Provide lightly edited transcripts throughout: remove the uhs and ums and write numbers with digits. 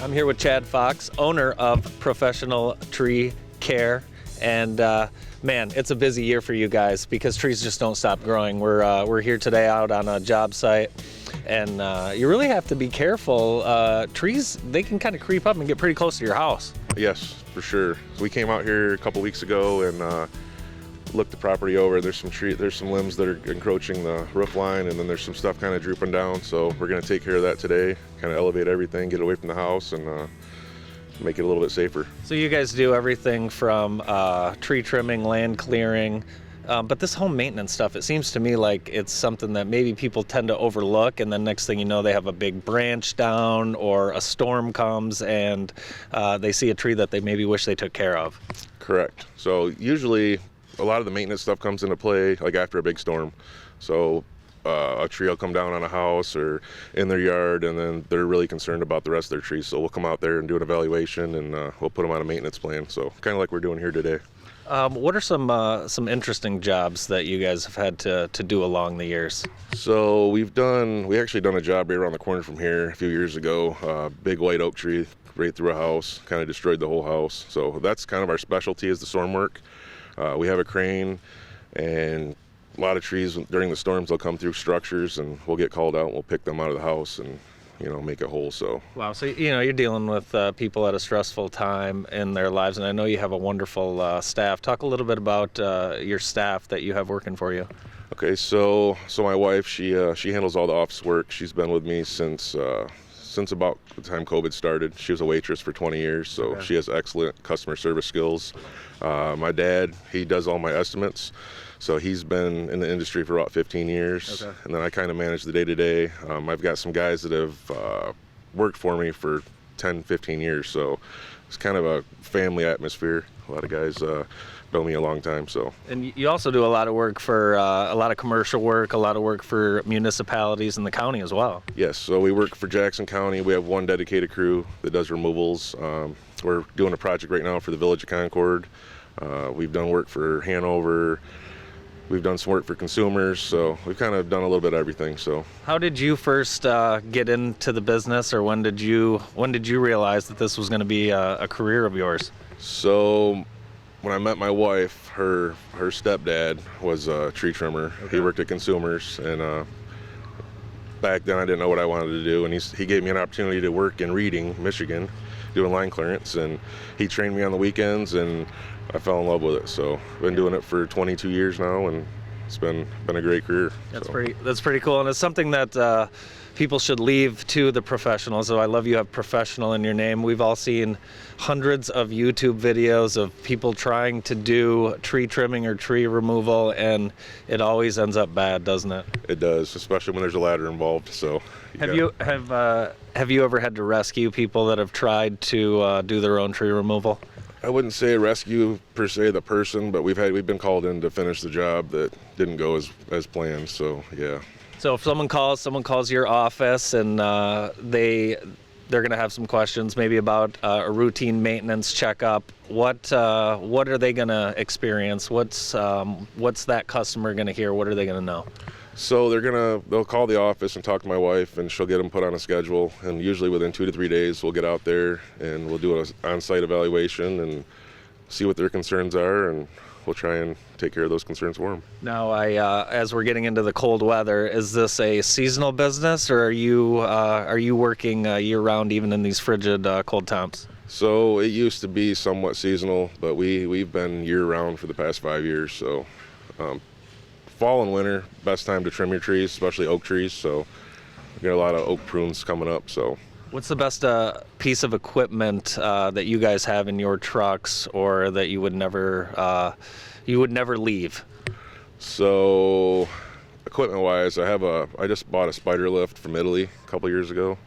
I'm here with Chad Fox, owner of Professional Tree Care, and man, it's a busy year for you guys because trees just don't stop growing. We're here today out on a job site, and you really have to be careful. Trees, they can kind of creep up and get pretty close to your house. Yes, for sure. So we came out here a couple weeks ago and looked the property over. There's some limbs that are encroaching the roof line, and then there's some stuff kind of drooping down. So we're going to take care of that today, kind of elevate everything, get it away from the house, and make it a little bit safer. So you guys do everything from tree trimming, land clearing, but this home maintenance stuff, it seems to me like it's something that maybe people tend to overlook, and then next thing you know, they have a big branch down or a storm comes and they see a tree that they maybe wish they took care of. Correct. So usually a lot of the maintenance stuff comes into play like after a big storm. So a tree will come down on a house or in their yard, and then they're really concerned about the rest of their trees. So we'll come out there and do an evaluation, and we'll put them on a maintenance plan. So kind of like we're doing here today. What are some interesting jobs that you guys have had to do along the years? So we actually done a job right around the corner from here a few years ago. Big white oak tree right through a house, kind of destroyed the whole house. So that's kind of our specialty, is the storm work. We have a crane, and a lot of trees during the storms, they'll come through structures, and we'll get called out and we'll pick them out of the house and make it whole. So wow, so you're dealing with people at a stressful time in their lives, and I know you have a wonderful staff. Talk a little bit about your staff that you have working for you. Okay, so my wife, she handles all the office work. She's been with me since about the time COVID started. She was a waitress for 20 years, so okay. She has excellent customer service skills. My dad, he does all my estimates, so he's been in the industry for about 15 years. Okay. And then I kind of manage the day-to-day. I've got some guys that have worked for me for 10, 15 years, so it's kind of a family atmosphere. A lot of guys know me a long time. So. And you also do a lot of work for a lot of commercial work, a lot of work for municipalities in the county as well. Yes, so we work for Jackson County. We have one dedicated crew that does removals. We're doing a project right now for the Village of Concord. We've done work for Hanover. We've done some work for consumers, so we've kind of done a little bit of everything. So, how did you first get into the business, or when did you realize that this was going to be a career of yours? So, when I met my wife, her stepdad was a tree trimmer. Okay. He worked at Consumers, and back then I didn't know what I wanted to do, and he gave me an opportunity to work in Reading, Michigan, doing line clearance, and he trained me on the weekends, and I fell in love with it. So I've been doing it for 22 years now, and it's been a great career. That's pretty cool, and it's something that people should leave to the professionals. So I love you have professional in your name. We've all seen hundreds of YouTube videos of people trying to do tree trimming or tree removal, and it always ends up bad, doesn't it? It does, especially when there's a ladder involved. So have you ever had to rescue people that have tried to do their own tree removal? I wouldn't say rescue per se the person, but we've been called in to finish the job that didn't go as planned. So yeah. So if someone calls your office, and they're going to have some questions maybe about a routine maintenance checkup, what are they going to experience? What's that customer going to hear? What are they going to know? So they'll call the office and talk to my wife, and she'll get them put on a schedule, and usually within 2 to 3 days we'll get out there and we'll do an on-site evaluation and see what their concerns are, and we'll try and take care of those concerns for them. Now, as we're getting into the cold weather, is this a seasonal business, or are you working year-round even in these frigid cold temps? So it used to be somewhat seasonal, but we've been year-round for the past 5 years. So fall and winter, best time to trim your trees, especially oak trees. So we got a lot of oak prunes coming up. So what's the best piece of equipment that you guys have in your trucks, or that you would never leave? So equipment-wise, I just bought a spider lift from Italy a couple years ago,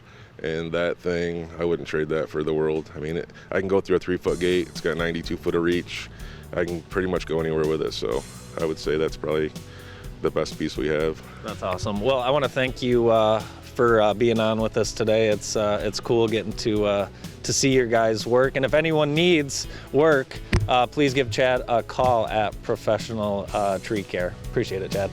and that thing, I wouldn't trade that for the world. I mean, I can go through a 3-foot gate. It's got 92 foot of reach. I can pretty much go anywhere with it. So I would say that's probably the best piece we have. That's awesome. Well, I want to thank you for being on with us today. It's cool getting to see your guys work. And if anyone needs work, please give Chad a call at Professional Tree Care. Appreciate it, Chad.